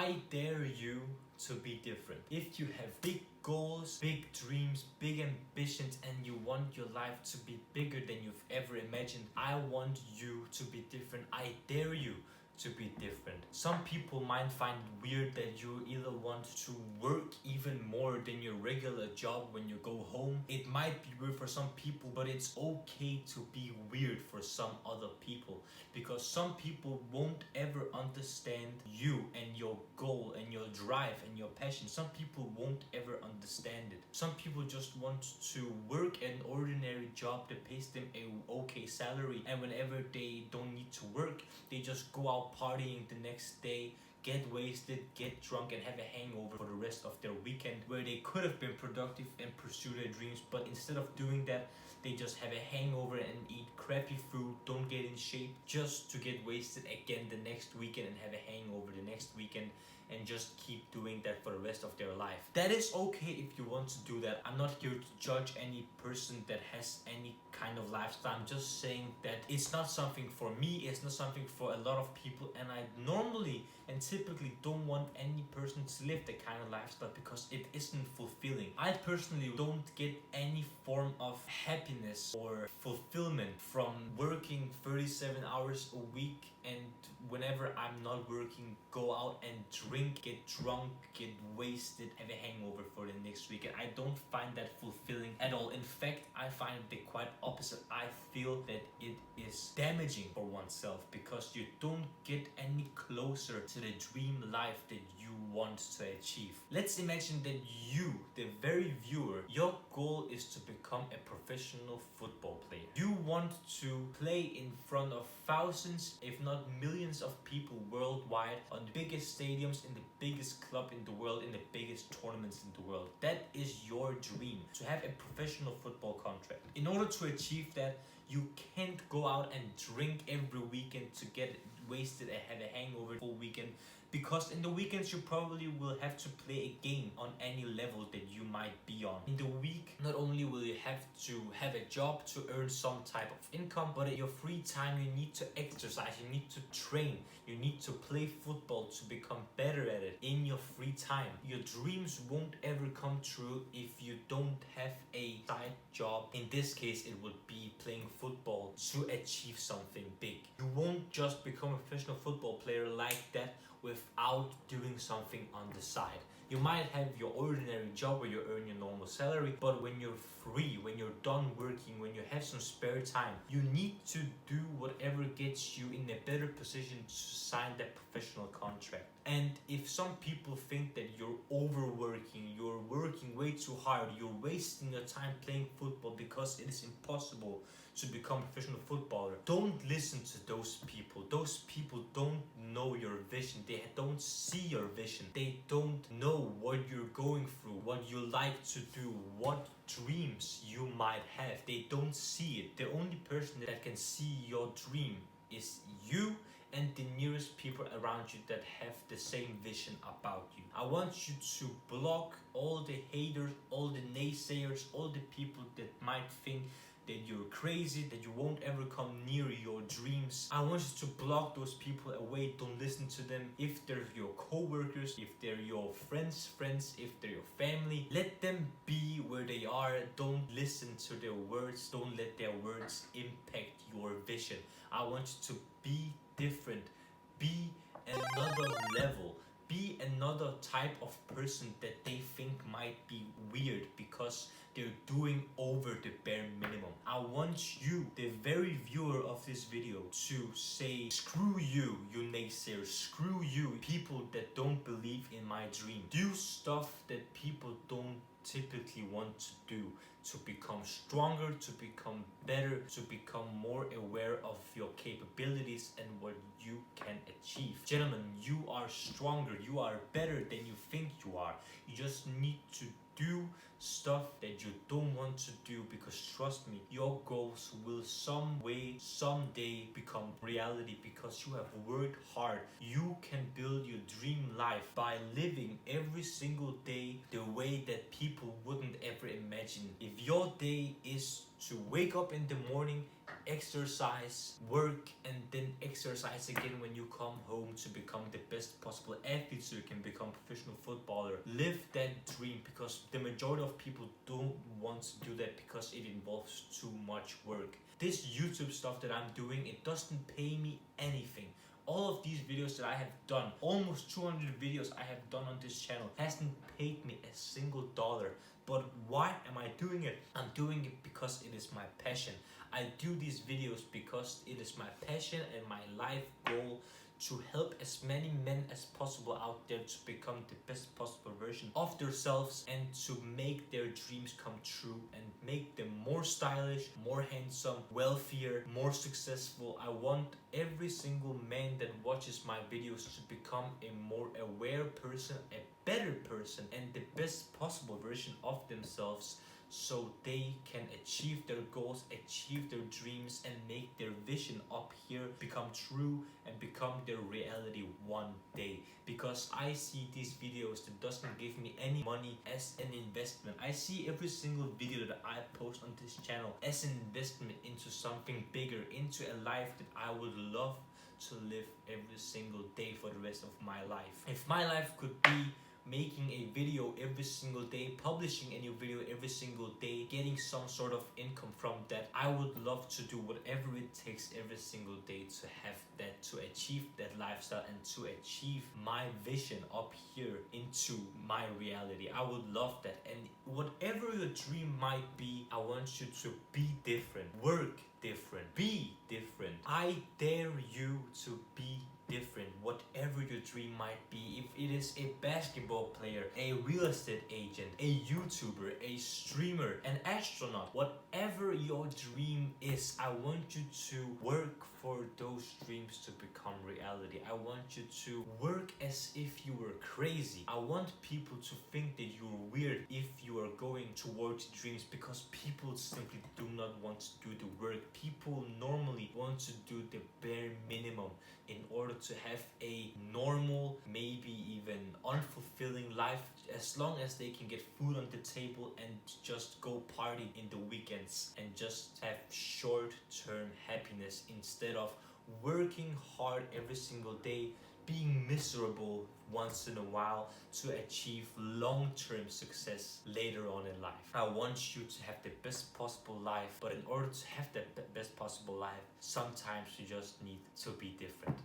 I dare you to be different. If you have big goals, big dreams, big ambitions, and you want your life to be bigger than you've ever imagined, I want you to be different. I dare you to be different. Some people might find it weird that you either want to work even more than your regular job when you go home. It might be weird for some people, but it's okay to be weird for some other people, because some people won't ever understand you and your goal and your drive and your passion. Some people won't ever understand it. Some people just want to work an ordinary job that pays them a okay salary, and whenever they don't need to work, they just go out partying the next day, get wasted, get drunk, and have a hangover for the rest of their weekend, where they could have been productive and pursue their dreams, but instead of doing that, they just have a hangover and eat crappy food, don't get in shape, just to get wasted again the next weekend and have a hangover the next weekend, and just keep doing that for the rest of their life. That is okay if you want to do that. I'm not here to judge any person that has any kind of lifestyle. I'm just saying that it's not something for me, it's not something for a lot of people, and I normally and typically don't want any person to live that kind of lifestyle because it isn't fulfilling. I personally don't get any form of happiness or fulfillment from working 37 hours a week, and whenever I'm not working, go out and drink, get drunk, get wasted, have a hangover for the next weekend. I don't find that fulfilling at all. In fact, I find the quite opposite. I feel that it is damaging for oneself because you don't get any closer to the dream life that you want to achieve. Let's imagine that you, the very viewer, your goal is to become a professional football player. You want to play in front of thousands, if not millions of people worldwide on the biggest stadiums, in the biggest club in the world, in the biggest tournaments in the world. That is your dream, to have a professional football contract. In order to achieve that, you can't go out and drink every weekend to get wasted and have a hangover full weekend, because in the weekends you probably will have to play a game on any level that you might be on. In the week, not only will you have to have a job to earn some type of income, but at your free time you need to exercise, you need to train, you need to play football to become better at it in your free time. Your dreams won't ever come true if you don't have a side job. In this case, it would be playing football to achieve something big. You won't just become a professional football player like that without doing something on the side. You might have your ordinary job where you earn your normal salary, but when you're free, when you're done working, when you have some spare time, you need to do whatever gets you in a better position to sign that professional contract. And if some people think that you're overworking, you're working way too hard, you're wasting your time playing football because it is impossible to become a professional footballer, don't listen to those people. Those people don't know your vision. They don't see your vision. They don't know what you're going through, what you like to do, what dreams you might have. They don't see it. The only person that can see your dream is you and the nearest people around you that have the same vision about you. I want you to block all the haters, all the naysayers, all the people that might think that you're crazy, that you won't ever come near your dreams. I want you to block those people away. Don't listen to them. If they're your co-workers, if they're your friends, if they're your family, let them be where they are. Don't listen to their words. Don't let their words impact your vision. I want you to be different. Be another level. Be another type of person that they think might be weird because they're doing over the bare minimum. I want you, the very viewer of this video, to say, screw you, you naysayers, screw you, people that don't believe in my dream. Do stuff that people don't typically want to do, to become stronger, to become better, to become more aware of your capabilities and what you can achieve. Gentlemen, you are stronger, you are better than you think you are. You just need to do stuff that you don't want to do, because trust me, your goals will some way, someday become reality because you have worked hard. You can build your dream life by living every single day the way that people wouldn't ever imagine. If your day is to wake up in the morning, exercise, work, and then exercise again when you come home to become the best possible athlete so you can become a professional footballer. Live that dream, because the majority of people don't want to do that because it involves too much work. This YouTube stuff that I'm doing, it doesn't pay me anything. All of these videos that I have done, almost 200 videos I have done on this channel, hasn't paid me a single dollar. But why am I doing it? I'm doing it because it is my passion. I do these videos because it is my passion and my life goal to help as many men as possible out there to become the best possible version of themselves and to make their dreams come true and make them more stylish, more handsome, wealthier, more successful. I want every single man that watches my videos to become a more aware person, a better person, and the best possible version of themselves, so they can achieve their goals, achieve their dreams, and make their vision up here become true and become their reality one day. Because I see these videos that doesn't give me any money as an investment. I see every single video that I post on this channel as an investment into something bigger, into a life that I would love to live every single day for the rest of my life. If my life could be making a video every single day, publishing a new video every single day, getting some sort of income from that, I would love to do whatever it takes every single day to have that, to achieve that lifestyle and to achieve my vision up here into my reality. I would love that. And whatever your dream might be, I want you to be different, work different, be different. I dare you to be different, whatever your dream might be. If it is a basketball player, a real estate agent, a YouTuber, a streamer, an astronaut, whatever your dream is, I want you to work for those dreams to become reality. I want you to work as if you were crazy. I want people to think that you're weird if you are going towards dreams, because people simply do not want to do the work. People normally want to do the bare minimum in order to have a normal, maybe even unfulfilling life, as long as they can get food on the table and just go party in the weekends and just have short-term happiness, instead of working hard every single day, being miserable once in a while to achieve long-term success later on in life. I want you to have the best possible life, but in order to have the best possible life, sometimes you just need to be different.